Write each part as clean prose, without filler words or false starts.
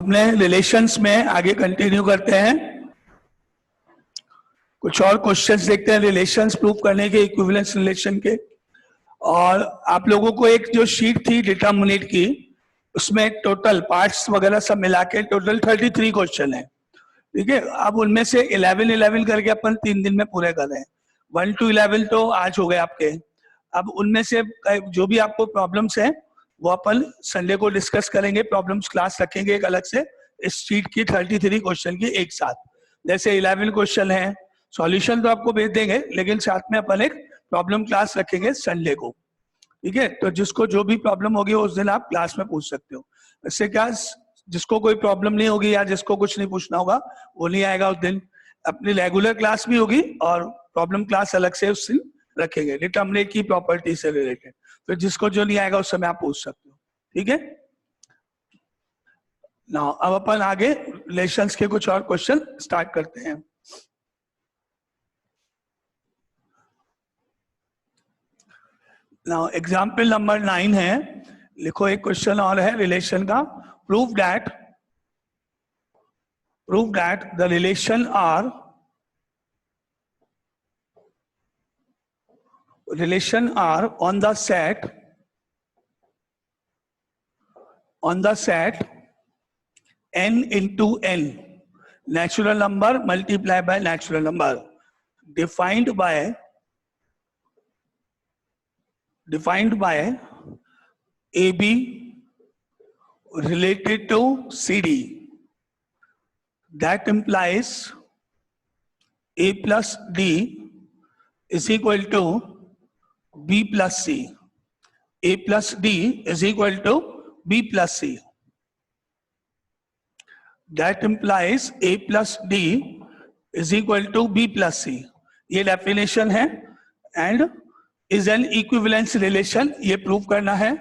अपने रिलेशंस में आगे कंटिन्यू करते हैं। कुछ और क्वेश्चंस देखते हैं रिलेशंस प्रूव करने के, इक्विवेलेंस रिलेशन के। और आप लोगों को एक जो शीट थी डिटरमिनेट की, उसमें टोटल पार्ट्स वगैरह सब मिला के टोटल 33 क्वेश्चन है। ठीक है, अब उनमें से 11 करके अपन 3 दिन में पूरे कर रहे हैं। 1 to 11 तो आज हो गए आपके। अब उनमें से जो भी आपको प्रॉब्लम्स है वो अपन संडे को डिस्कस करेंगे। प्रॉब्लम्स क्लास रखेंगे एक अलग से, इस शीट की 33 क्वेश्चन की एक साथ। जैसे 11 क्वेश्चन है, सॉल्यूशन तो आपको भेज देंगे, लेकिन साथ में अपन एक प्रॉब्लम क्लास रखेंगे संडे को। ठीक है, तो जिसको जो भी प्रॉब्लम होगी उस दिन आप क्लास में पूछ सकते हो। इससे क्या, जिसको कोई प्रॉब्लम नहीं होगी या जिसको कुछ नहीं पूछना होगा वो नहीं आएगा उस दिन। अपनी रेगुलर क्लास भी होगी और प्रॉब्लम क्लास अलग से उस दिन रखेंगे डिटरमिनेट की प्रॉपर्टी से रिलेटेड। तो जिसको जो नहीं आएगा उस समय आप पूछ सकते हो। ठीक है ना, अब अपन आगे रिलेशंस के कुछ और क्वेश्चन स्टार्ट करते हैं। नाउ एग्जाम्पल नंबर 9 है, लिखो एक क्वेश्चन और है रिलेशन का। Prove that the relation R on the set n into n, natural number multiplied by natural number, defined by AB related to CD. That implies A plus D is equal to B plus C. A plus D is equal to B plus C. That implies A plus D is equal to B plus C. ये definition है। And is an equivalence relation, ये prove करना है।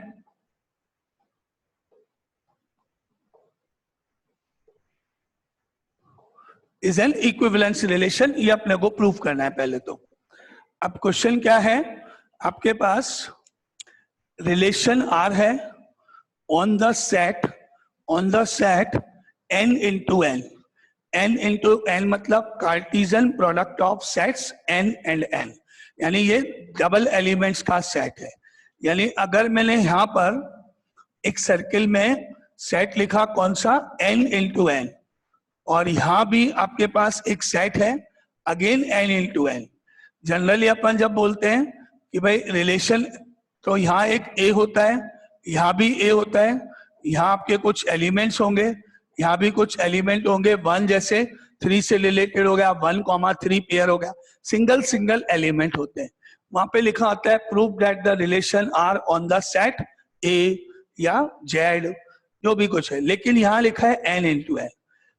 Is an equivalence relation, ये अपने को prove करना है पहले तो। अब क्वेश्चन क्या है, आपके पास रिलेशन आर है on the set n into n। n into n मतलब Cartesian product of sets n and n, यानी ये डबल एलिमेंट्स का सेट है। यानी अगर मैंने यहां पर एक सर्किल में सेट लिखा कौन सा, n into n, और यहां भी आपके पास एक सेट है again n into n। Generally अपन जब बोलते हैं कि भाई रिलेशन, तो यहाँ एक a होता है, यहाँ भी a होता है, यहाँ आपके कुछ एलिमेंट्स होंगे, यहाँ भी कुछ एलिमेंट होंगे। 1 जैसे 3 से रिलेटेड हो गया, 1,3 पेयर हो गया, सिंगल एलिमेंट होते हैं। वहां पे लिखा होता है prove that the relation R on the set A या Z, जो भी कुछ है, लेकिन यहाँ लिखा है n into n।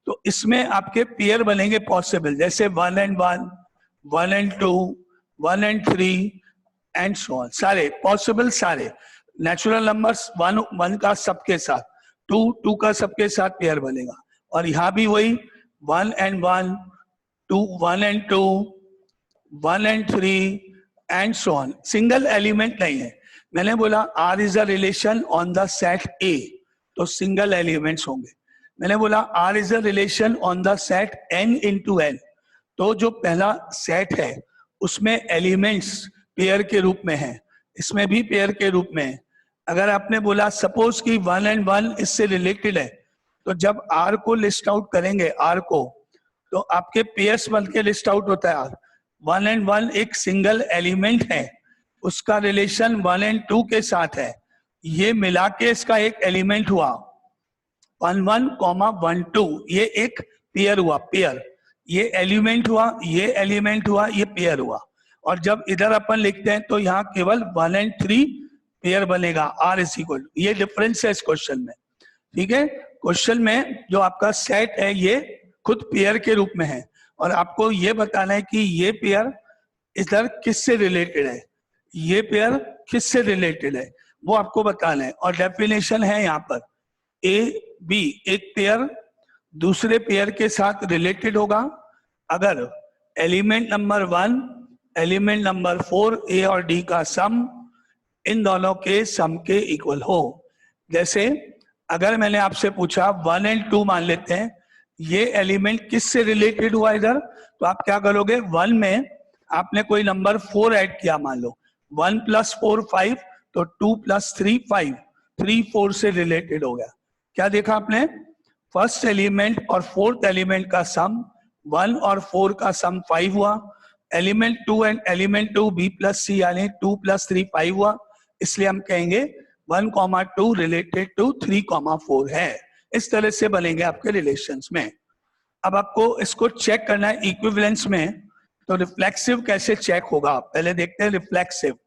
तो इसमें आपके पेयर बनेंगे पॉसिबल, जैसे 1 and 1, 1 and 2, 1 and 3 and so on. सारे पॉसिबल, सारे नेचुरल नंबर्स 1 का सबके साथ, 2 का सबके साथ पेयर बनेगा। और यहाँ भी वही 1 and 1, 2, 1 and 2, 1 and 3 and so on. Single element नहीं है। मैंने बोला R is a relation on the set A, तो सिंगल एलिमेंट्स होंगे। मैंने बोला R is a relation on the set n into n, तो जो पहला सेट है उसमें एलिमेंट्स पेयर के रूप में है, इसमें भी पेयर के रूप में है। अगर आपने बोला सपोज कि 1 and 1 इससे रिलेटेड है, तो जब R को लिस्ट आउट करेंगे, R को, तो आपके पेयर्स बन के लिस्ट आउट होता है। R 1 and 1 एक सिंगल एलिमेंट है, उसका रिलेशन 1 and 2 के साथ है, ये मिला के इसका एक एलिमेंट हुआ 1 1, 1 2, ये एक पेयर हुआ, पेयर। ये एलिमेंट हुआ, ये एलिमेंट हुआ, ये पेयर हुआ। और जब इधर अपन लिखते हैं तो यहाँ केवल 1 and 3 पेयर बनेगा, R इज इक्वल। ये डिफरेंस है इस क्वेश्चन में। ठीक है, क्वेश्चन में जो आपका सेट है ये खुद पेयर के रूप में है, और आपको ये बताना है कि ये पेयर इधर किससे रिलेटेड है, ये पेयर किससे रिलेटेड है, वो आपको बताना है। और डेफिनेशन है यहाँ पर A B, एक पेयर दूसरे पेयर के साथ रिलेटेड होगा अगर element number 1, element number 4 A और D का सम इन दोनों के सम के इक्वल हो। जैसे अगर मैंने आपसे पूछा 1 और 2 मान लेते हैं, ये एलिमेंट किससे रिलेटेड हुआ इधर, तो आप क्या करोगे, 1 में आपने कोई नंबर 4 ऐड किया, मान लो 1 + 4 5, तो 2 + 3 5, 3 4 से रिलेटेड हो गया। क्या देखा आपने, फर्स्ट एलिमेंट और फोर्थ एलिमेंट का सम 1 और 4 का सम 5 हुआ, element 2 and element 2 B + C यानी 2 + 3 5 हुआ, इसलिए हम कहेंगे 1, 2 रिलेटेड टू 3, 4 है। इस तरह से बनेंगे आपके रिलेशंस में। अब आपको इसको चेक करना है इक्विवेलेंस में, तो रिफ्लेक्सिव कैसे चेक होगा, पहले देखते हैं रिफ्लेक्सिव।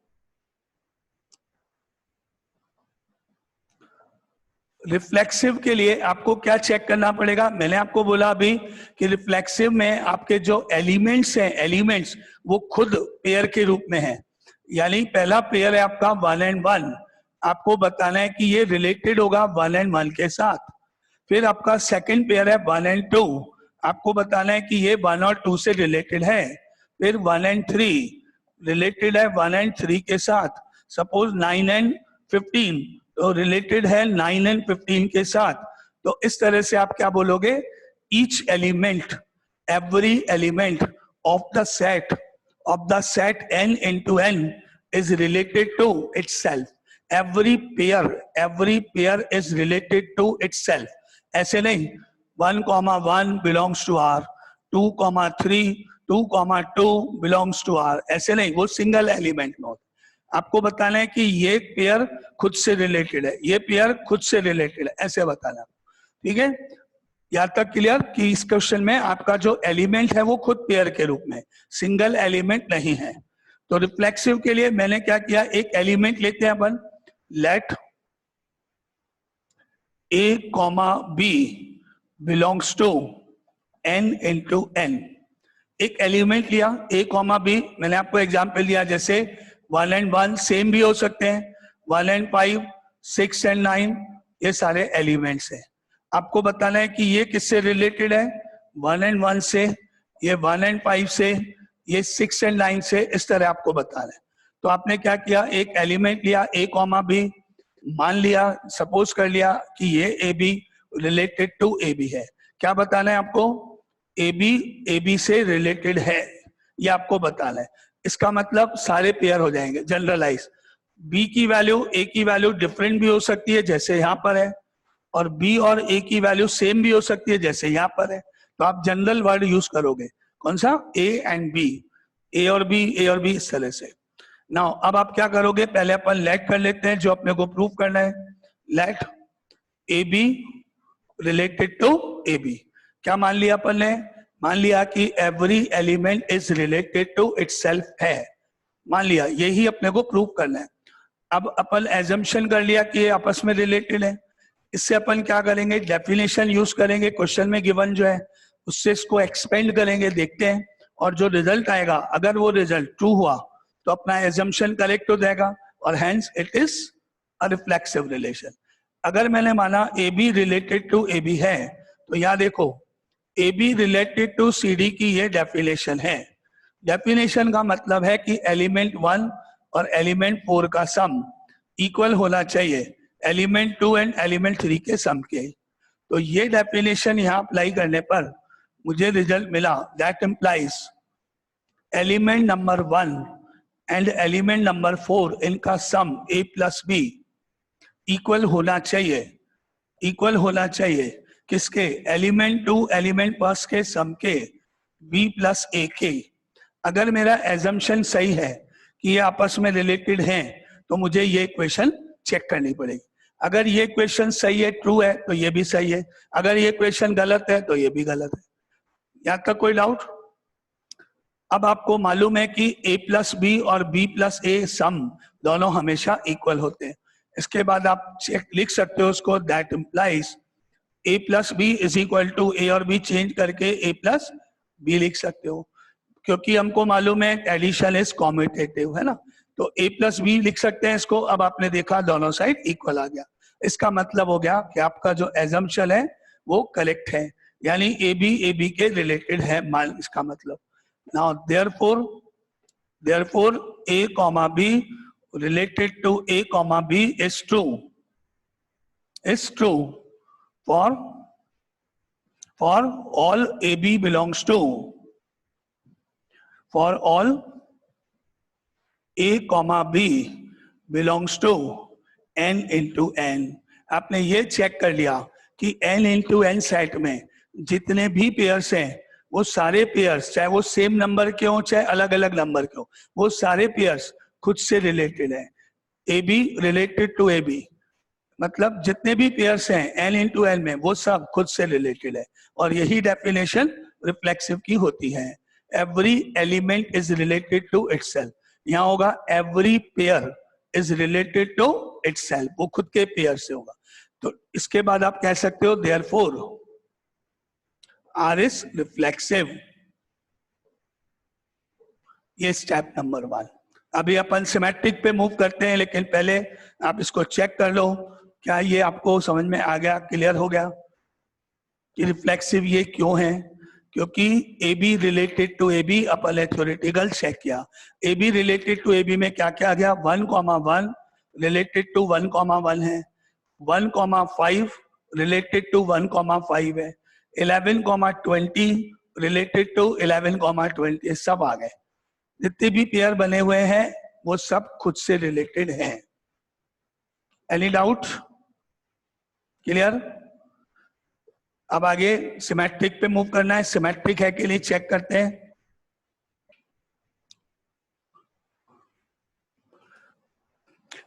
रिफ्लेक्सिव के लिए आपको क्या चेक करना पड़ेगा, मैंने आपको बोला अभी कि रिफ्लेक्सिव में आपके जो एलिमेंट्स हैं, एलिमेंट्स वो खुद पेयर के रूप में हैं। यानी पहला पेयर है आपका 1 और 1, आपको बताना है कि ये रिलेटेड होगा 1 और 1 के साथ। फिर आपका सेकंड पेयर है 1 और 2, आपको बताना है कि ये 1 और 2 से रिलेटेड है। फिर 1 और 3 रिलेटेड है 1 और 3 के साथ। सपोज 9 और 15 तो रिलेटेड है 9 और 15 के साथ। तो इस तरह से आप क्या बोलोगे, each element, every element of the set n into n is related to itself. Every pair is related to itself. ऐसे नहीं 1, 1 belongs to R, 2, 3, 2, 2 belongs to R, ऐसे नहीं, वो सिंगल एलिमेंट में होता। आपको बताना है कि ये पेयर खुद से रिलेटेड है, ये पेयर खुद से रिलेटेड है, ऐसे बताना। ठीक है, यहां तक क्लियर कि इस क्वेश्चन में आपका जो एलिमेंट है वो खुद पेयर के रूप में, सिंगल एलिमेंट नहीं है। तो रिफ्लेक्सिव के लिए मैंने क्या किया, एक एलिमेंट लेते हैं अपन, let A, B belongs to n into n। एक एलिमेंट लिया A, B, मैंने आपको एग्जांपल दिया, जैसे 1 और 1 सेम भी हो सकते हैं, 1 और 5, 6 और 9, ये सारे एलिमेंट्स हैं। आपको बताना है कि ये किससे रिलेटेड है, 1 और 1 से, ये 1 और 5 से, ये 6 और 9 से, इस तरह आपको बताना है। तो आपने क्या किया, एक एलिमेंट लिया A, B, मान लिया, सपोज कर लिया कि ये AB रिलेटेड टू AB है। क्या बताना है आपको, AB से रिलेटेड है, ये आपको बताना है। इसका मतलब सारे पेयर हो जाएंगे जनरलाइज। B की वैल्यू A की वैल्यू डिफरेंट भी हो सकती है जैसे यहाँ पर है, और B और A की वैल्यू सेम भी हो सकती है जैसे यहाँ पर है। तो आप जनरल वर्ड यूज करोगे, कौन सा, A एंड B, A और B, इस तरह से। नाउ अब आप क्या करोगे, पहले अपन लेट कर लेते हैं जो अपने को प्रूव करना है। Let AB related to AB, क्या मान लिया अपन ने, मान लिया कि every element is related to itself है, मान लिया, यही अपने को प्रूव करना है। अब अपन एजम्पशन कर लिया कि ये आपस में रिलेटेड है। इससे अपन क्या करेंगे, डेफिनेशन यूज करेंगे, क्वेश्चन में गिवन जो है उससे इसको एक्सपेंड करेंगे, देखते हैं, और जो रिजल्ट आएगा अगर वो रिजल्ट ट्रू हुआ तो अपना एजम्पशन करेक्ट हो जाएगा, और hence it is a reflexive relation. अगर मैंने माना AB रिलेटेड टू AB है, तो यहां देखो AB रिलेटेड टू CD की ये डेफिनेशन है। डेफिनेशन का मतलब है कि एलिमेंट 1 और एलिमेंट 4 का सम इक्वल होना चाहिए एलिमेंट 2 एंड एलिमेंट 3 के सम के। तो ये डेफिनेशन यहाँ अप्लाई करने पर मुझे रिजल्ट मिला, that implies element number 1 and element number 4 इनका सम A + B इक्वल होना चाहिए, इक्वल होना चाहिए किसके, एलिमेंट 2 एलिमेंट फर्स्ट के सम के B + A के। अगर मेरा एजम्पशन सही है कि ये आपस में रिलेटेड हैं, तो मुझे ये इक्वेशन चेक करनी पड़ेगी। अगर ये इक्वेशन सही है, ट्रू है, तो ये भी सही है, अगर ये इक्वेशन गलत है तो ये भी गलत है। यहाँ तक कोई डाउट? अब आपको मालूम है कि A + B और B + A सम दोनों हमेशा इक्वल होते हैं। इसके बाद आप चेक लिख सकते हो उसको, that implies A + B = A और B चेंज करके A + B लिख सकते हो, क्योंकि हमको मालूम है एडिशन इज कॉम्यूटेटिव, है ना, तो A + B लिख सकते हैं इसको। अब आपने देखा दोनों साइड इक्वल आ गया, इसका मतलब हो गया कि आपका जो एजम्पशन है वो करेक्ट है, यानी AB के रिलेटेड है, मान इसका मतलब। Now therefore A, B related to A, B is true. is true for all AB belongs to, for all A comma B belongs to n into n। आपने ये चेक कर लिया कि n into n सेट में जितने भी pairs हैं वो सारे पेयर्स, चाहे वो सेम नंबर के हों चाहे अलग अलग नंबर के हों, वो सारे पेयर्स खुद से रिलेटेड है। A B related to A B, मतलब जितने भी पेयर्स हैं n इंटू n में वो सब खुद से रिलेटेड है। और यही डेफिनेशन रिफ्लेक्सिव की होती है। Every element is related to itself, यहाँ होगा every pair is related to itself, वो खुद के पेयर से होगा। तो इसके बाद आप कह सकते हो देयरफॉर R is रिफ्लेक्सिव। ये स्टेप नंबर 1। अभी अपन सिमेट्रिक पे मूव करते हैं, लेकिन पहले आप इसको चेक कर लो, क्या ये आपको समझ में आ गया, क्लियर हो गया कि रिफ्लेक्सिव ये क्यों है? क्योंकि A B related to A B अपन ने थ्योरेटिकल चेक किया। A B related to A B में क्या क्या आ गया? 1,1 रिलेटेड टू 1,1 है, 1,5 रिलेटेड टू 1,5 है, 11,20 रिलेटेड टू 11,20, ये सब आ गए। जितने भी पेयर बने हुए हैं वो सब खुद से रिलेटेड हैं। Any doubt? क्लियर? अब आगे सिमेट्रिक पे मूव करना है। सिमेट्रिक है कि नहीं चेक करते हैं।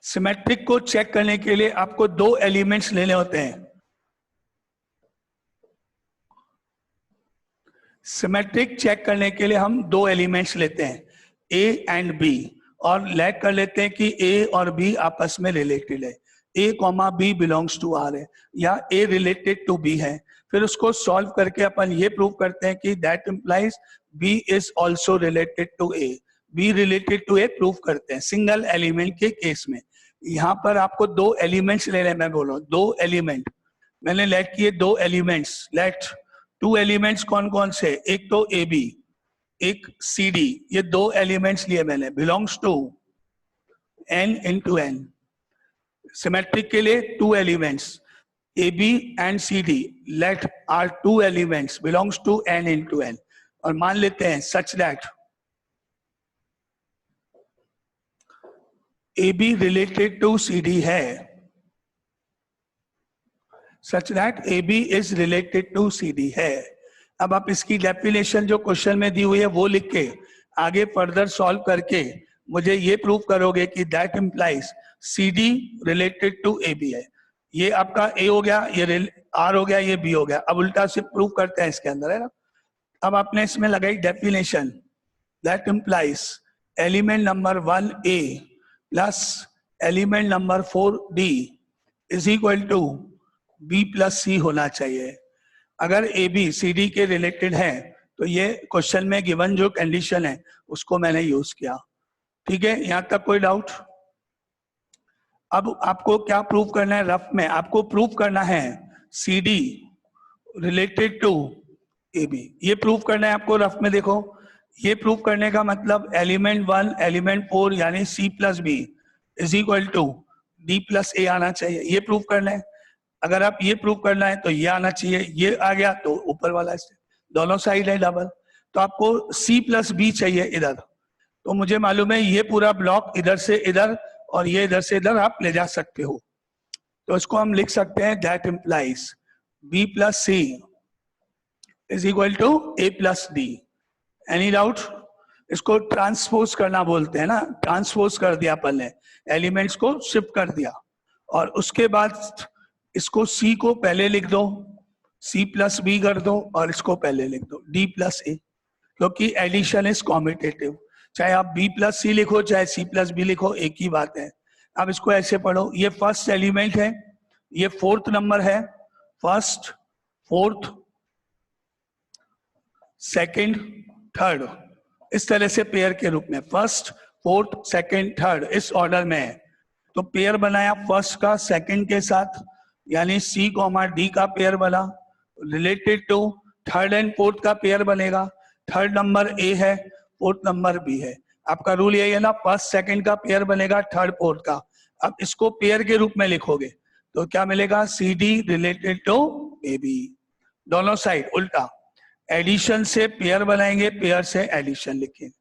सिमेट्रिक को चेक करने के लिए आपको 2 एलिमेंट्स लेने होते हैं। सिमेट्रिक चेक करने के लिए हम 2 एलिमेंट्स लेते हैं, A एंड B, और लेट कर लेते हैं कि A और B आपस में रिलेटेड है। A comma B belongs to R है, या A रिलेटेड टू B है। फिर उसको सॉल्व करके अपन ये प्रूव करते हैं कि that implies B is also related to A, B related to A prove करते हैं सिंगल एलिमेंट के केस में। यहाँ पर आपको 2 एलिमेंट्स लेने, मैं बोल रहा हूँ 2 एलिमेंट मैंने लेट किए, 2 एलिमेंट्स लेट। 2 एलिमेंट्स कौन कौन से? एक तो AB, एक CD, ये 2 एलिमेंट्स लिए मैंने, belongs to n into n। Symmetric के लिए 2 elements AB and CD, let R 2 elements belongs to n into n। और मान लेते हैं such that AB related to CD है, such that AB is related to CD है। अब आप इसकी डेफिनेशन जो क्वेश्चन में दी हुई है वो लिख के आगे फर्दर सॉल्व करके मुझे ये प्रूव करोगे कि that implies CD related to AB है। ये आपका A हो गया, ये R हो गया, ये B हो गया। अब उल्टा से प्रूव करते हैं इसके अंदर, है ना। अब आपने इसमें लगाई definition, that implies element number 1A plus element number 4D is equal to B plus C होना चाहिए। अगर AB CD के रिलेटेड है तो ये क्वेश्चन में गिवन जो कंडीशन है उसको मैंने यूज किया। ठीक है, यहां तक कोई डाउट? अब आपको क्या प्रूव करना है? रफ में आपको प्रूव करना है CD रिलेटेड टू AB, ये प्रूव करना है आपको रफ में। देखो, ये प्रूव करने का मतलब एलिमेंट 1 एलिमेंट 4 यानी C plus B is equal to D plus A आना चाहिए, ये प्रूव करना है। अगर आप ये प्रूव करना है तो ये आना चाहिए, ये आ गया तो ऊपर वाला स्टेप, दोनों साइड है डबल। तो आपको C प्लस B चाहिए इधर, तो मुझे मालूम है ये पूरा ब्लॉक इधर से इधर और ये इधर से इधर आप ले जा सकते हो। तो इसको हम लिख सकते हैं that implies B plus C is equal to A plus D। Any doubt? इसको ट्रांसपोज करना बोलते हैं ना, ट्रांसपोज कर दिया अपन ने, एलिमेंट्स को शिफ्ट कर दिया। और उसके बाद इसको C को पहले लिख दो, C प्लस B कर दो, और इसको पहले लिख दो D प्लस A, क्योंकि एडिशन इज कॉम्यूटेटिव। चाहे आप B प्लस C लिखो चाहे C प्लस B लिखो, एक ही बात है। अब इसको ऐसे पढ़ो, ये फर्स्ट एलिमेंट है, ये 4th नंबर है, फर्स्ट 4th सेकंड थर्ड, इस तरह से पेयर के रूप में, फर्स्ट 4th सेकंड थर्ड इस ऑर्डर में है। तो पेयर बनाया फर्स्ट का सेकंड के साथ, यानी C कॉमा D का पेयर बना, related to 3rd and 4th का पेयर बनेगा। 3rd नंबर A है, 4th नंबर B है। आपका रूल यही है ना, फर्स्ट सेकंड का पेयर बनेगा 3rd 4th का। अब इसको पेयर के रूप में लिखोगे तो क्या मिलेगा, C D related to A B, दोनों साइड उल्टा, एडिशन से पेयर बनाएंगे, पेयर से एडिशन लिखेंगे,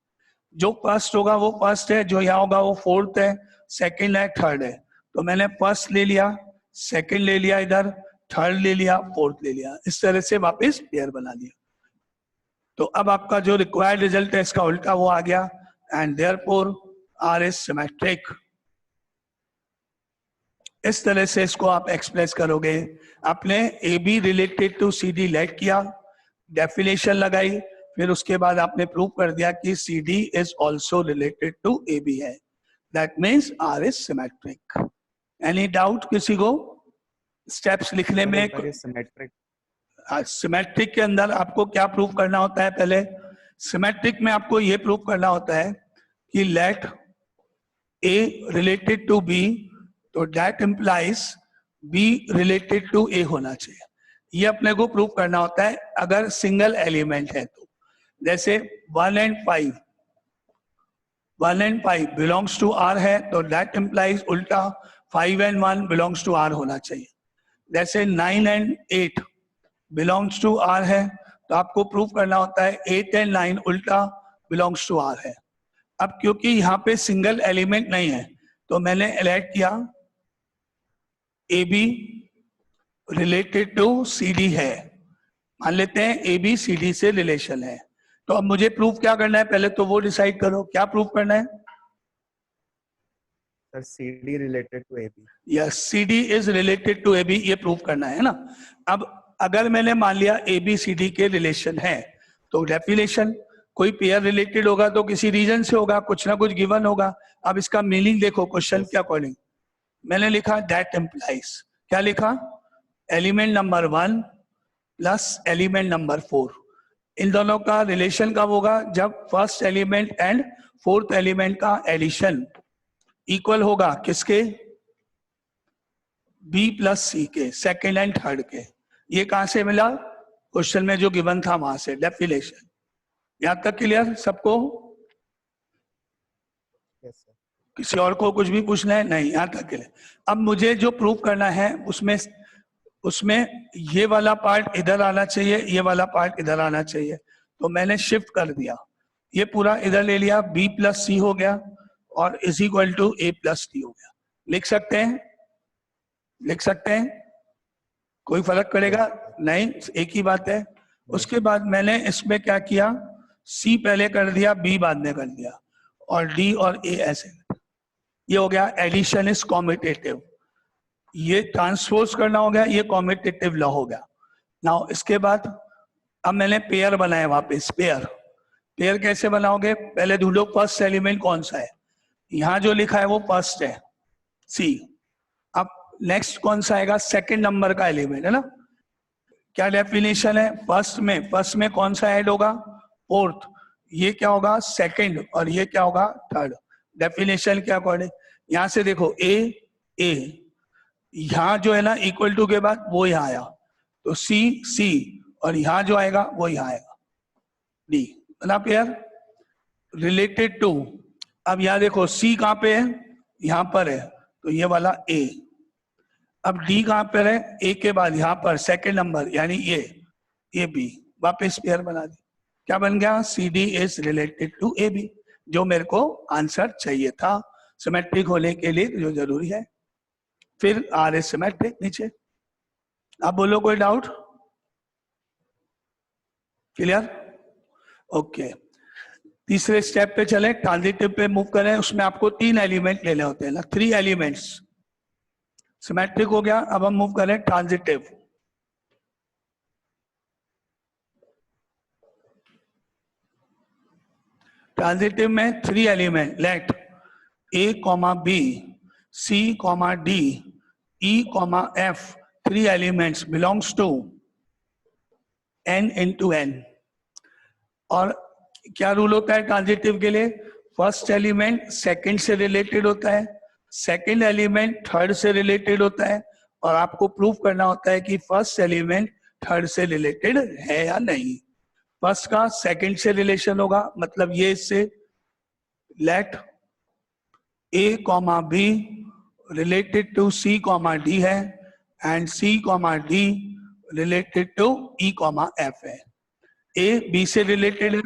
जो फर्स्ट होगा वो फर्स्ट है, जो यहाँ होगा वो फोर्थ है, सेकंड है, थर्ड है, तो मैंने फर्स्ट ले लिया, सेकंड ले लिया, इधर थर्ड ले लिया, फोर्थ ले लिया, इस तरह से वापस पेयर बना लिया। तो अब आपका जो रिक्वायर्ड रिजल्ट है इसका उल्टा वो आ गया, and therefore R is symmetric. इस तरह से इसको आप एक्सप्रेस करोगे। आपने A B related to C D let किया, डेफिनेशन लगाई, फिर उसके बाद आपने प्रूव कर दिया कि C D is also related to A B है, that means R is symmetric. Any doubt किसी को स्टेप्स लिखने में? सिमेट्रिक, सिमेट्रिक के अंदर आपको क्या प्रूव करना होता है? पहले सिमेट्रिक में आपको ये प्रूव करना होता है कि let A related to B, तो that implies B related to A होना चाहिए, ये अपने को प्रूव करना होता है अगर सिंगल एलिमेंट है तो। जैसे 1 and 5 बिलोंग्स टू आर है, तो दैट इंप्लाइज उल्टा 5 and 1 बिलोंग्स टू आर होना चाहिए। जैसे 9 and 8 बिलोंग्स टू आर है, तो आपको प्रूव करना होता है 8 and 9 उल्टा बिलोंग्स टू आर है। अब क्योंकि यहाँ पे सिंगल एलिमेंट नहीं है, तो मैंने एड किया A B related to C D है, मान लेते हैं ए बी सी डी से रिलेशन है। तो अब मुझे प्रूफ क्या करना है, पहले तो वो डिसाइड करो, क्या प्रूफ करना है? Sir C D related to A B. Yes, C D is related to A B, ये प्रूफ करना है ना। अब अगर मैंने मान लिया ए बी सी डी के रिलेशन है, तो डेफिनेशन कोई पेयर रिलेटेड होगा तो किसी रीजन से होगा, कुछ ना कुछ गिवन होगा। अब इसका मीनिंग देखो क्वेश्चन के अकॉर्डिंग, मैंने लिखा दैट एम्प्लाइज, क्या लिखा? Element number 1 plus element number 4, इन दोनों का रिलेशन कब होगा? जब first element and fourth element का एडिशन इक्वल होगा किसके? बी प्लस सी के, सेकेंड एंड थर्ड के। ये कहां से मिला? क्वेश्चन में जो गिवन था वहां से, डेफिनेशन। यहां तक क्लियर सबको? Yes sir. किसी और को कुछ भी पूछना है? नहीं, यहां तक क्लियर। अब मुझे जो प्रूव करना है उसमें ये वाला पार्ट इधर आना चाहिए, ये वाला पार्ट इधर आना चाहिए, तो मैंने शिफ्ट कर दिया, ये पूरा इधर ले लिया, बी प्लस सी हो गया और is equal to A plus D हो गया। लिख सकते हैं? लिख सकते हैं? कोई फर्क पड़ेगा? नहीं, एक ही बात है। उसके बाद मैंने इसमें क्या किया, सी पहले कर दिया, बी बाद में कर दिया, और डी और ए ऐसे। ये हो गया एडिशन इज कॉम्यूटेटिव, ये ट्रांसपोज करना हो गया, ये कॉम्यूटेटिव लॉ हो गया। नाउ इसके बाद अब मैंने पेयर बनाया वापस। पेयर कैसे बनाओगे? पहले ढूंढो फर्स्ट एलिमेंट कौन सा है, यहां जो लिखा है वो फर्स्ट है, सी। अब नेक्स्ट कौन सा आएगा? सेकंड नंबर का एलिमेंट है ना। क्या डेफिनेशन है? फर्स्ट में कौन सा ऐड होगा? फोर्थ। ये क्या होगा? सेकंड, और ये क्या होगा? थर्ड। डेफिनेशन के अकॉर्डिंग यहां से देखो ए यहां जो है ना इक्वल टू के बाद वो यहां आया, तो सी, और यहां जो आएगा वो यहां आएगा, डी। बना पेयर रिलेटेड टू। अब यहां देखो सी कहां पे है? यहां पर है, तो ये वाला ए। अब डी कहां पर है? ए के बाद यहां पर सेकंड नंबर, यानी ये बी। वापस पेयर बना दी, क्या बन गया? C D is related to A B, जो मेरे को आंसर चाहिए था सिमेट्रिक होने के लिए, जो जरूरी है। फिर आर इज सिमेट्रिक नीचे। आप बोलो कोई डाउट? क्लियर? ओके। तीसरे स्टेप पे चले, ट्रांजिटिव पे मूव करें। उसमें आपको 3 एलिमेंट लेने होते हैं ना, 3 एलिमेंट्स। सिमेट्रिक हो गया, अब हम मूव करें ट्रांजिटिव। ट्रांजिटिव में 3 element, let A comma B, C comma D, E comma F, 3 elements belongs to n into n। और क्या रूल होता है ट्रांजिटिव के लिए? फर्स्ट एलिमेंट सेकंड से रिलेटेड होता है, सेकंड एलिमेंट थर्ड से रिलेटेड होता है, और आपको प्रूव करना होता है कि फर्स्ट एलिमेंट थर्ड से रिलेटेड है या नहीं। फर्स्ट का सेकंड से रिलेशन होगा, मतलब ये इससे let A comma B related to C comma D है, and C comma D related to E comma F है। ए बी से रिलेटेड है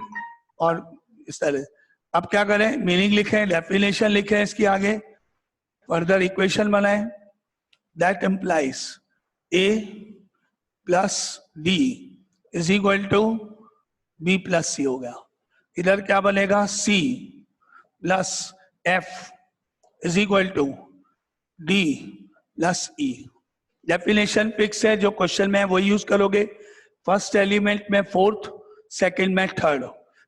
और इस तरह। अब क्या करें, मीनिंग लिखें, डेफिनेशन लिखें इसकी आगे, फर्दर इक्वेशन बनाएं। That implies A plus D is equal to B plus C हो गया। इधर क्या बनेगा, C plus F is equal to D plus E. Definition fix है, जो क्वेश्चन में है वही यूज करोगे। फर्स्ट एलिमेंट में फोर्थ, सेकंड में थर्ड,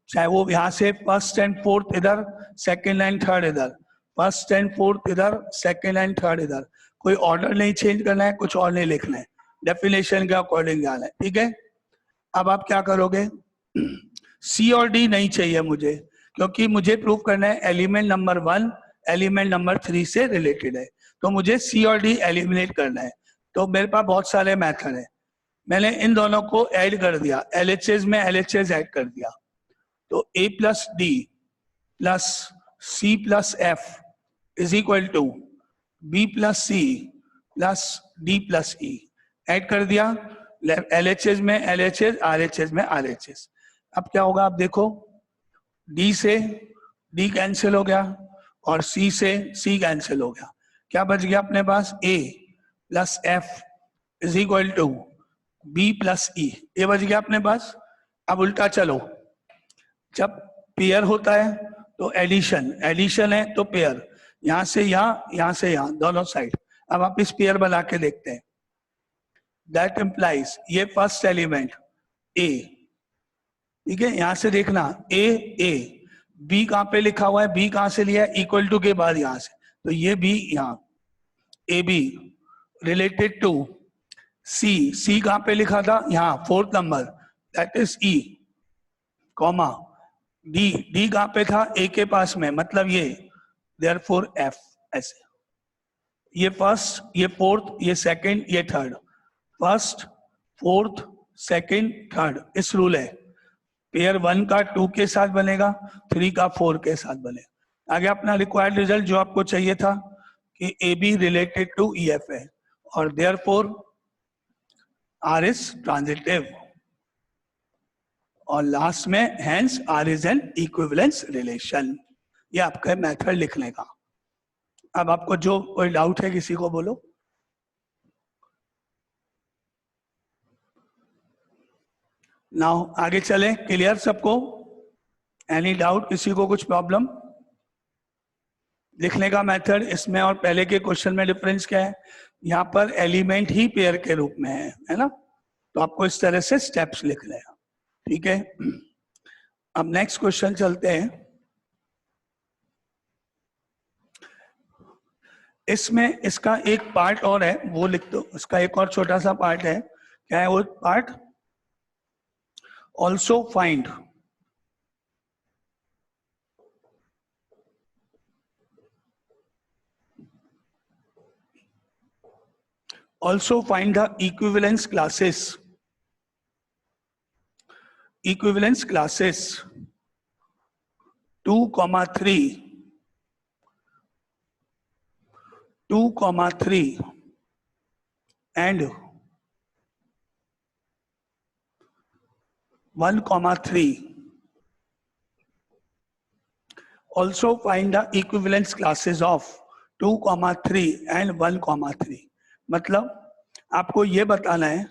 चाहे वो यहां से फर्स्ट एंड फोर्थ इधर, सेकंड एंड थर्ड इधर, फर्स्ट एंड फोर्थ इधर, सेकंड एंड थर्ड इधर, कोई ऑर्डर नहीं चेंज करना है, कुछ और नहीं लिखना है, डेफिनेशन के अकॉर्डिंग जाना है। ठीक है, अब आप क्या करोगे, सी और डी नहीं चाहिए मुझे, क्योंकि मुझे प्रूव करना है एलिमेंट नंबर 1 एलिमेंट नंबर 3 से रिलेटेड है, तो मुझे सी और डी एलिमिनेट करना है। तो मेरे पास बहुत सारे मेथड है, मैंने इन दोनों को ऐड कर दिया, एलएचएस में एलएचएस ऐड कर दिया। तो A plus D plus C plus F is equal to B plus C plus D plus E add कर दिया। एलएचएस में एलएचएस, आरएचएस में आरएचएस। अब क्या होगा, आप देखो, डी से डी कैंसिल हो गया और सी से सी कैंसिल हो गया। क्या बच गया अपने पास, A plus F is equal to B plus E, ये बच गया अपने पास। अब उल्टा चलो, जब पेयर होता है तो एडिशन, एडिशन है तो पेयर, यहां से यहां, यहां से यहां, दोनों साइड। अब आप इस पेयर बना के देखते हैं। दैट इम्प्लाइज ये फर्स्ट एलिमेंट ए, ठीक है, यहां से देखना ए ए, बी कहां पे लिखा हुआ है, बी कहां से लिया है, इक्वल टू के बाद यहां से, तो ये बी यहां, ए बी रिलेटेड टू सी, सी कहां पे लिखा था, यहां fourth number, that is E comma D, D कहां पे था, ए के पास में, मतलब ये, देयरफॉर एफ, ऐसे। ये फर्स्ट, ये फोर्थ, ये सेकंड, ये third, first fourth second third, इस रूल है। पेयर 1 का 2 के साथ बनेगा, 3 का 4 के साथ बनेगा। आगे अपना रिक्वायर्ड रिजल्ट जो आपको चाहिए था कि A B related to E F है और देयरफॉर आर इज ट्रांजिटिव, और लास्ट में hence R is an equivalence relation. ये आपका मेथड लिखने का। अब आपको जो कोई डाउट है किसी को बोलो। नाउ आगे चले, क्लियर सबको, एनी डाउट, किसी को कुछ प्रॉब्लम? लिखने का मेथड इसमें और पहले के क्वेश्चन में डिफरेंस क्या है, यहाँ पर एलिमेंट ही पेयर के रूप में है ना, तो आपको इस तरह से स्टेप्स लिखने हैं। ठीक है, अब नेक्स्ट क्वेश्चन चलते हैं। इसमें इसका एक पार्ट और है, वो लिख दो, इसका एक और छोटा सा पार्ट है। क्या है वो part, also find the equivalence classes 2, 3 and 1, 3. Also find the equivalence classes of 2, 3 and 1, 3. मतलब आपको ये बताना है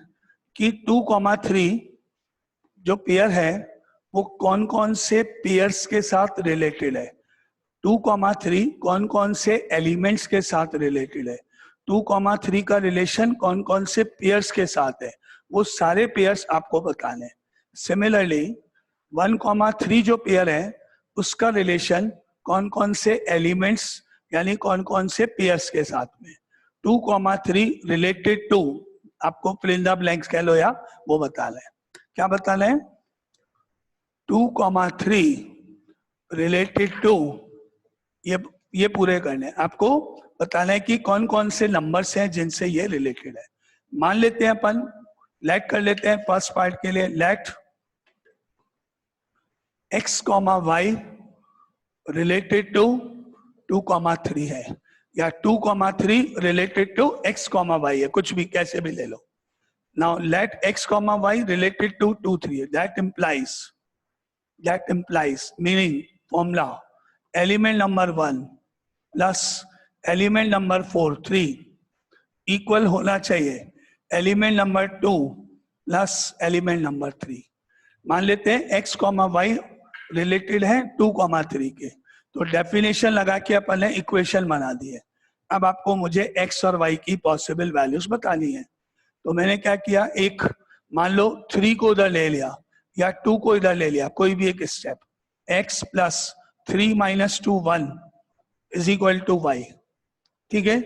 कि 2, 3 जो पेयर है वो कौन कौन से पेयर्स के साथ रिलेटेड है, 2, 3 कौन कौन से एलिमेंट्स के साथ रिलेटेड है, 2, 3 का रिलेशन कौन कौन से पेयर्स के साथ है, वो सारे पेयर्स आपको बताने हैं। सिमिलरली 1, 3 जो पेयर है उसका रिलेशन कौन कौन से एलिमेंट्स यानी कौन कौन से पेयर्स के साथ में, 2, 3 रिलेटेड टू, आपको फिल इन द ब्लैंक्स कह लो या वो बताना है। क्या बताना है, 2, 3 रिलेटेड टू, ये पूरे करने हैं। आपको बताना है कि कौन कौन से नंबर्स हैं जिनसे ये रिलेटेड है। मान लेते हैं अपन, लेट कर लेते हैं फर्स्ट पार्ट के लिए, let x, y related to 2, 3 है। या 2,3 रिलेटेड टू x, y है, कुछ भी कैसे भी ले लो. Now let x, y related to 2, 3. That implies meaning formula element number 1 plus element number 4, 3 equal होना चाहिए element number 2 plus element number 3. मान लेते हैं x, y रिलेटेड है 2, 3 के, तो डेफिनेशन लगा के अपन ने इक्वेशन बना दी है. अब आपको मुझे x और y की पॉसिबल वैल्यूज बतानी है. तो मैंने क्या किया, एक मान लो 3 को उधर ले लिया या 2 को इधर ले लिया, कोई भी एक step. x plus 3 minus 2 1 is equal to y. ठीक है,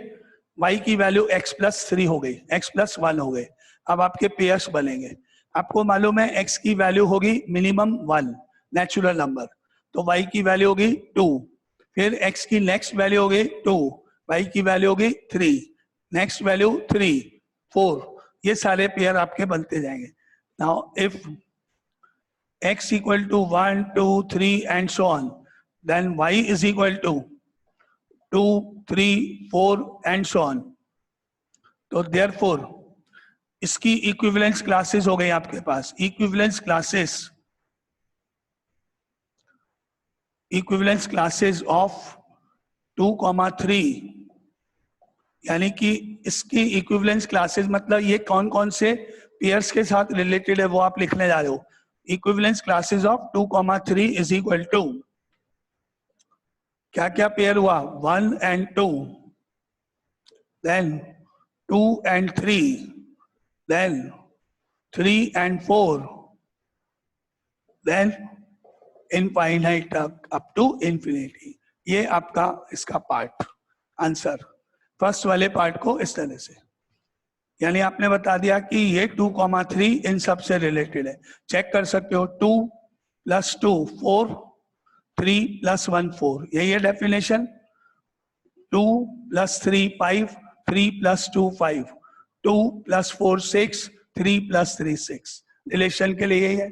y की वैल्यू x प्लस 3 हो गई, x प्लस 1 हो गए. अब आपके पेयर्स बनेंगे. आपको मालूम है x की वैल्यू होगी मिनिमम 1 नेचुरल नंबर, तो y की वैल्यू होगी 2. फिर x की नेक्स्ट वैल्यू होगी 2, y की वैल्यू होगी 3, नेक्स्ट वैल्यू 3, 4. ये सारे पेयर आपके बनते जाएंगे. Now if x equal to 1, 2, 3 and so on, then y is equal to 2, 3, 4 and so on. तो देयरफॉर इसकी इक्विवेलेंस क्लासेस हो गई आपके पास. इक्विवेलेंस क्लासेस ऑफ 2, 3, यानी कि इसकी इक्विवेलेंस क्लासेस मतलब ये कौन कौन से पेयर्स के साथ रिलेटेड है वो आप लिखने जा रहे हो. Equivalence classes of 2, 3 is equal to क्या क्या पेयर हुआ, 1 and 2, then 2 and 3, then 3 and 4, then infinite up to infinity. ये आपका इसका पार्ट आंसर. फर्स्ट वाले पार्ट को इस तरह से, यानी आपने बता दिया कि ये 2, 3 इन सब से रिलेटेड है. चेक कर सकते हो 2 + 2 4, 3 + 1 4, यही है डेफिनेशन. 2 + 3 5, 3 + 2 5, 2 + 4 6, 3 + 3 6. रिलेशन के लिए यही है.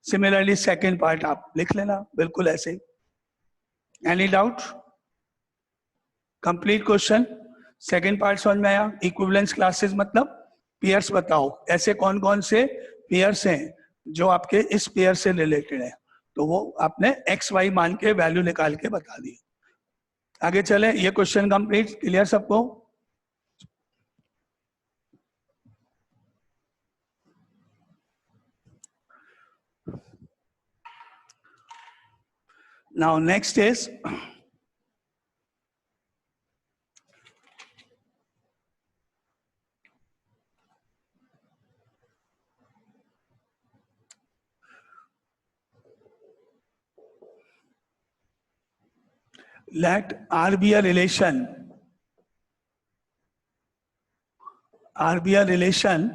सिमिलरली सेकेंड पार्ट आप लिख लेना बिल्कुल ऐसे ही. Any doubt? Complete question. Second part समझ में आया. इक्विवेलेंस क्लासेस मतलब पेयर्स बताओ, ऐसे कौन कौन से पेयर्स हैं जो आपके इस पेयर से रिलेटेड है. तो वो आपने x y मान के वैल्यू निकाल के बता दी. आगे चले. ये क्वेश्चन कंप्लीट. क्लियर सबको? Now next is let R be a relation. R be a relation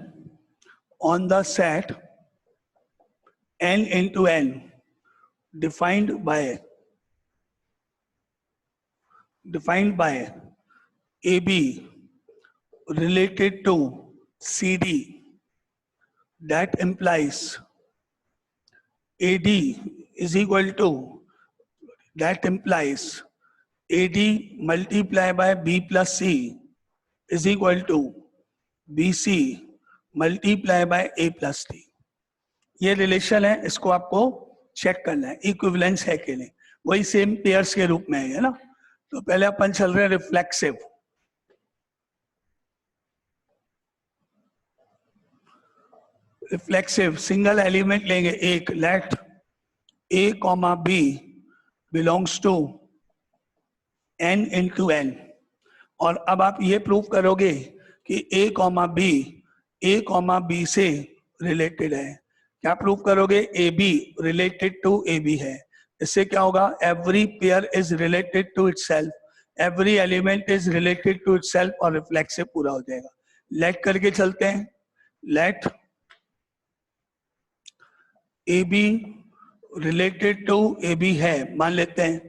on the set n into n defined by AB related to CD. That implies AD is equal to, that implies AD multiplied by B plus C is equal to BC multiplied by A plus D. ये relation है, इसको आपको check करना है equivalence है कि नहीं. वही सेम पेयर्स के रूप में है ना. तो पहले अपन चल रहे हैं रिफ्लेक्सिव. रिफ्लेक्सिव सिंगल एलिमेंट लेंगे एक. Let A, B belongs to n into n. और अब आप ये प्रूव करोगे कि A, B से रिलेटेड है. क्या प्रूव करोगे? AB रिलेटेड टू AB है. इससे क्या होगा? Every pair is related to itself, every element is related to itself और रिफ्लेक्सिव पूरा हो जाएगा. लेट करके चलते हैं. Let AB related to AB है मान लेते हैं.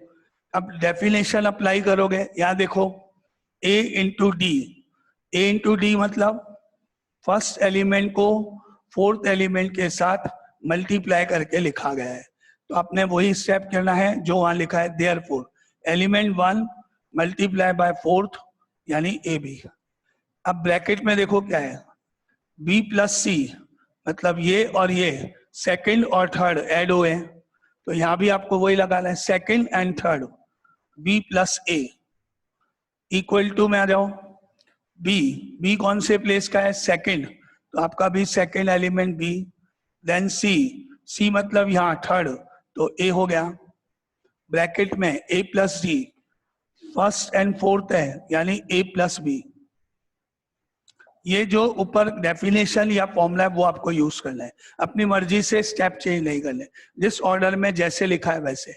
अब डेफिनेशन अप्लाई करोगे. यहां देखो A इंटू डी मतलब फर्स्ट एलिमेंट को फोर्थ एलिमेंट के साथ मल्टीप्लाई करके लिखा गया है. तो आपने वही स्टेप करना है जो वहां लिखा है. Therefore element 1 multiply by fourth यानी ए बी। अब ब्रैकेट में देखो क्या है, बी प्लस सी, मतलब ये और ये सेकंड और थर्ड ऐड हुए हैं, तो यहां भी आपको वही लगाना है, second and third, B plus A equal to में आ जाओ, बी, बी कौन से प्लेस का है, सेकंड, तो आपका भी second element B, then C, C मतलब यहाँ थर्ड, तो ए हो गया, ब्रैकेट में A plus D, first and fourth है यानी ए प्लस बी। ये जो ऊपर डेफिनेशन या फॉर्मूला है वो आपको यूज करना है, अपनी मर्जी से स्टेप चेंज नहीं करने, जिस ऑर्डर में जैसे लिखा है वैसे।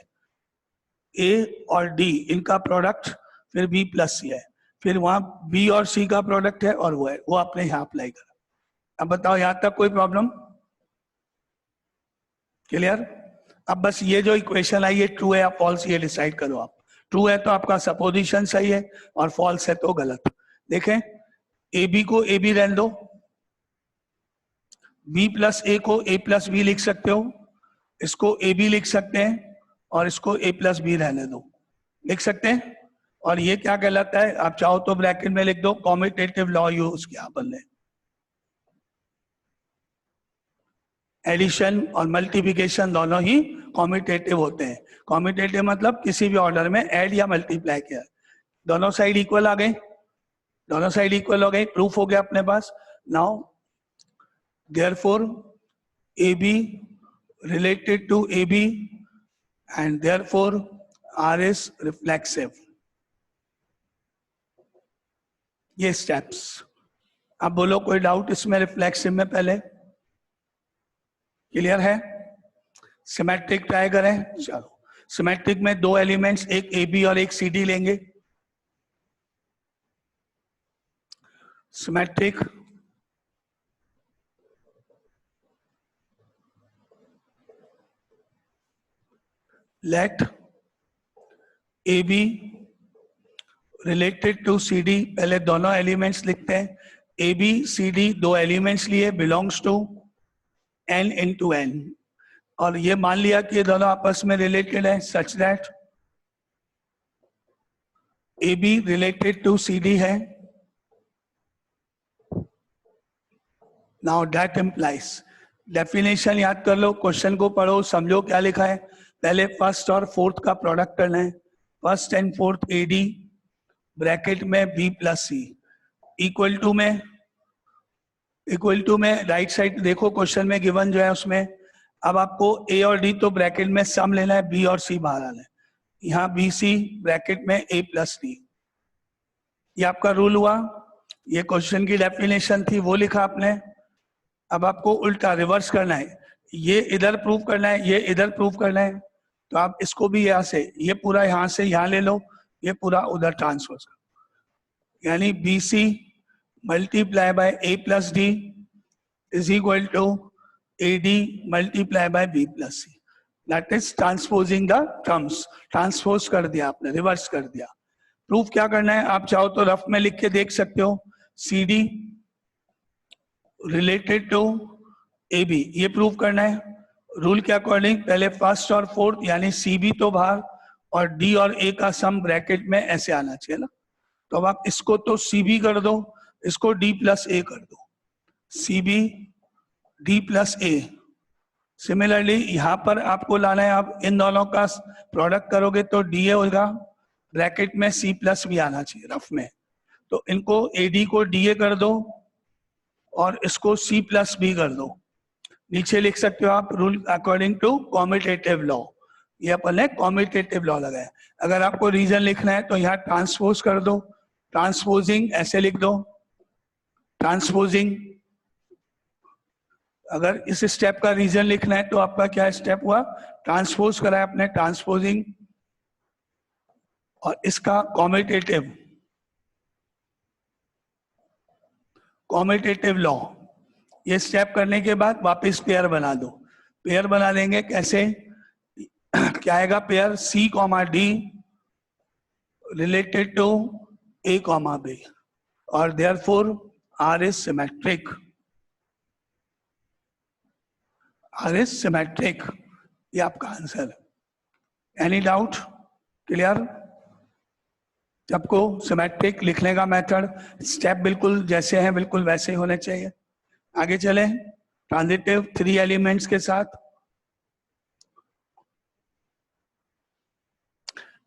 ए और डी इनका प्रोडक्ट फिर बी प्लस सी है, फिर वहां बी और सी का प्रोडक्ट है और वो है, वो आपने यहाँ अप्लाई करा। अब बताओ यहां तक कोई प्रॉब्लम, क्लियर? अब बस ये जो इक्वेशन आई है ट्रू है या फॉल्स ये डिसाइड करो आप। ट्रू है तो आपका सपोजिशन सही है और फॉल्स है तो गलत। देखें, ए बी को ए बी रहने दो, बी प्लस ए को ए प्लस बी लिख सकते हो, इसको ए बी लिख सकते हैं और इसको ए प्लस बी रहने दो, लिख सकते हैं। और ये क्या कहलाता है, आप चाहो तो ब्रैकेट में लिख दो, कॉम्यूटेटिव लॉ यूज किया अपन ने। एडिशन और मल्टीप्लिकेशन दोनों ही कॉम्यूटेटिव होते हैं। कॉम्यूटेटिव मतलब किसी भी ऑर्डर में ऐड या मल्टीप्लाई किया, दोनों साइड इक्वल आ गए, दोनों साइड इक्वल हो गए, प्रूफ हो गया अपने पास। Now therefore A B related to A B and therefore R is reflexive. ये स्टेप्स, अब बोलो कोई डाउट इसमें रिफ्लेक्सिव में पहले, क्लियर है? सिमेट्रिक ट्राई करें, चलो सिमेट्रिक में दो एलिमेंट्स, एक ए बी और एक सी डी लेंगे। Symmetric let A B related to C D, पहले दोनों एलिमेंट्स लिखते हैं, ए बी सी डी दो एलिमेंट्स लिए, belongs to n into n, और ये मान लिया कि ये दोनों आपस में रिलेटेड है such that A B related to C D है। नाउ दैट इम्प्लाइज, डेफिनेशन याद कर लो, क्वेश्चन को पढ़ो, समझो क्या लिखा है। पहले फर्स्ट और फोर्थ का प्रोडक्ट करना है, first and fourth A D bracket में B plus C, equal to में राइट साइड देखो क्वेश्चन में गिवन जो है उसमें, अब आपको ए और डी तो ब्रैकेट में सम लेना है, बी और सी बाहर आना है, यहाँ बी सी ब्रैकेट में ए प्लस डी, ये आपका रूल हुआ। ये क्वेश्चन की डेफिनेशन थी वो लिखा आपने। अब आपको उल्टा रिवर्स करना है, ये इधर प्रूव करना है, ये इधर प्रूव करना है, तो आप इसको भी यहाँ से, ये पूरा यहाँ से यहाँ ले लो, ये पूरा उधर ट्रांसफर करो, यानी B C multiply by A plus D is equal to A D multiply by B plus C, that is transposing the terms. Transpose कर दिया आपने, रिवर्स कर दिया। प्रूफ क्या करना है, आप चाहो तो रफ में लिख के देख सकते हो, C D related to A B, ये प्रूव करना है रूल के अकॉर्डिंग। पहले फर्स्ट और फोर्थ यानी सी बी तो बाहर और डी और ए का सम ब्रैकेट में ऐसे आना चाहिए ना, तो अब आप इसको तो सी बी कर दो, इसको डी प्लस ए कर दो, सी बी डी प्लस ए। सिमिलरली यहां पर आपको लाना है, आप इन दोनों का प्रोडक्ट करोगे तो डी ए होगा, ब्रैकेट में सी प्लस भी आना चाहिए रफ में, तो इनको ए डी को डी ए कर दो और इसको सी प्लस बी कर दो। नीचे लिख सकते हो आप rule according to commutative law, ये अपन ने कॉम्यूटेटिव लॉ लगाया। अगर आपको रीजन लिखना है तो यहाँ ट्रांसपोज कर दो, ट्रांसपोजिंग ऐसे लिख दो, ट्रांसपोजिंग। अगर इस स्टेप का रीजन लिखना है तो आपका क्या स्टेप हुआ, ट्रांसपोज करा है आपने, ट्रांसपोजिंग, और इसका कॉम्यूटेटिव, कॉम्यूटेटिव लॉ। ये स्टेप करने के बाद वापस पेयर बना दो। पेयर बना देंगे कैसे, क्या आएगा pair, C comma D related to A comma B और therefore R is symmetric, R is symmetric, ये आपका आंसर है। Any doubt, clear? आपको सिमेट्रिक लिखने का मेथड, स्टेप बिल्कुल जैसे हैं बिल्कुल वैसे ही होने चाहिए। आगे चले ट्रांजिटिव 3 एलिमेंट्स के साथ।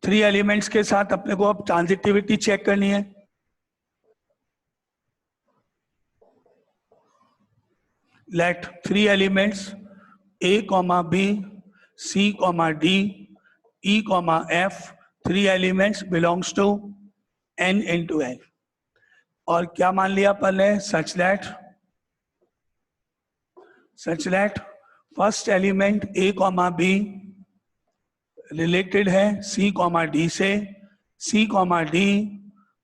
3 एलिमेंट्स के साथ अपने को अब ट्रांजिटिविटी चेक करनी है। Let 3 elements A, B, C, D, E, F, 3 elements belongs to n into n। और क्या मान लिया पहले, such that first element A, B related है C, D से, C, D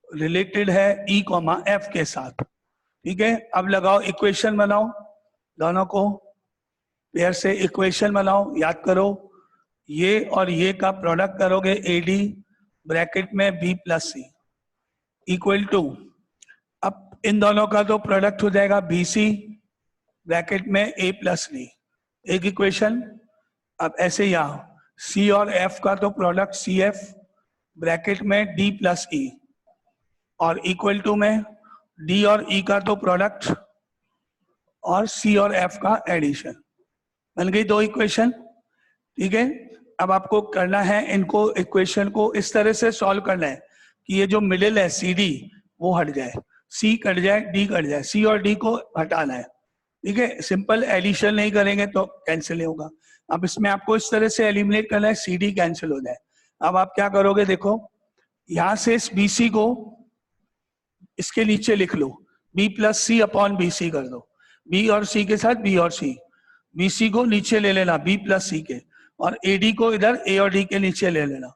रिलेटेड है E, F के साथ। ठीक है, अब लगाओ इक्वेशन बनाओ, दोनों को पेयर से इक्वेशन बनाओ। याद करो ये और ये का प्रोडक्ट करोगे AD ब्रैकेट में B plus C equal to, अब इन दोनों का तो प्रोडक्ट हो जाएगा BC ब्रैकेट में A प्लस D, एक इक्वेशन। अब ऐसे यहाँ C और F का तो प्रोडक्ट CF ब्रैकेट में D प्लस E, और इक्वल टू में D और E का तो प्रोडक्ट और C और F का एडिशन। बन गई 2 इक्वेशन। ठीक है, अब आपको करना है इनको इक्वेशन को इस तरह से सॉल्व करना है कि ये जो मिडिल है CD वो हट जाए, C कट जाए, D कट जाए, C और D को हटाना है। ठीक है, सिंपल एडिशन नहीं करेंगे तो कैंसिल नहीं होगा। अब इसमें आपको इस तरह से एलिमिनेट करना है CD कैंसिल हो जाए। अब आप क्या करोगे, देखो यहां से इस BC को इसके नीचे लिख लो, B plus C upon BC कर दो, B और C के साथ B और C, BC को नीचे ले लेना B प्लस C के, और AD को इधर A और D के नीचे ले लेना।